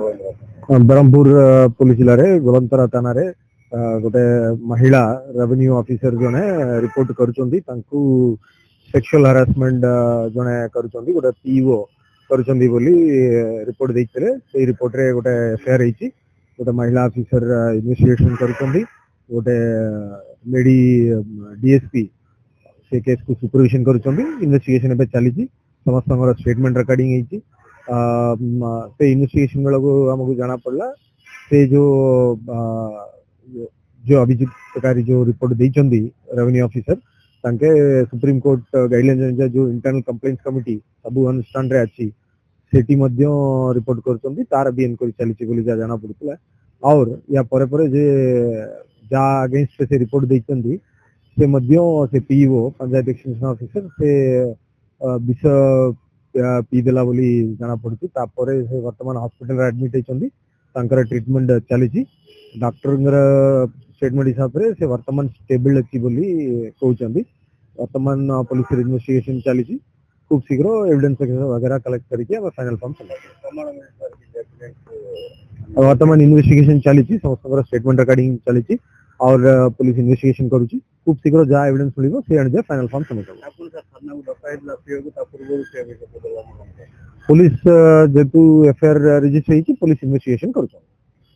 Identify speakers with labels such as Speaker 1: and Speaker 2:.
Speaker 1: Brahmapur police जिले रे गोलंतरा थाना रे गोटे महिला रेवेन्यू ऑफिसर जने रिपोर्ट करूचंदी तांकू सेक्सुअल हरासमेंट जने करूचंदी गोटे पीओ करूचंदी बोली रिपोर्ट देइतले से रिपोर्ट रे गोटे एफआईआर हेची गोटे महिला ऑफिसर इन्वेस्टिगेशन करूचंदी गोटे लेडी डीएसपी से केस को सुपरविजन करूचंदी इन्वेस्टिगेशन एबे चलीची समस्त स्टेटमेंट रिकॉर्डिंग हेची से इन्वेस्टिगेशन बेला को हमको जाना पड़ला से जो जो अभियुक्तकारी जो रिपोर्ट देइचंदी रेवेन्यू ऑफिसर तांके सुप्रीम कोर्ट गाइडलाइन जो इंटरनल कंप्लेंट्स कमिटी सब अनुष्ठान रे अछि सेटी मध्य रिपोर्ट करचंदी तार भी इनक्वायरी चलीची बोली जाना पड़तला और या परे परे जे जा अगेंस्ट से रिपोर्ट देइचंदी से मध्य से पीओ पंचायत एक्सटेंशन ऑफिसर से विषय पी देला बोली जाना पड़ची तापरे से वर्तमान हॉस्पिटल रे एडमिट हेचंदी तांकर ट्रीटमेंट चलीची डॉक्टर स्टेटमेंट हिसाब रे से वर्तमान स्टेबल अछि बोली कहउचंदी वर्तमान पुलिस इन्वेस्टिगेशन चलीची खूब शीघ्र एविडेंस वगैरह कलेक्ट करके हम फाइनल फॉर्म वर्तमान इन्वेस्टिगेशन चलीची समस्त स्टेटमेंट रिकॉर्डिंग चलीची और पुलिस इन्वेस्टिगेशन करूची खूब शीघ्र जा एविडेंस मिलिबो से अनजे फाइनल फॉर्म सबमिट पुलिस जेतु एफआईआर रजिस्टर हेची पुलिस इन्वेस्टिगेशन करूछ।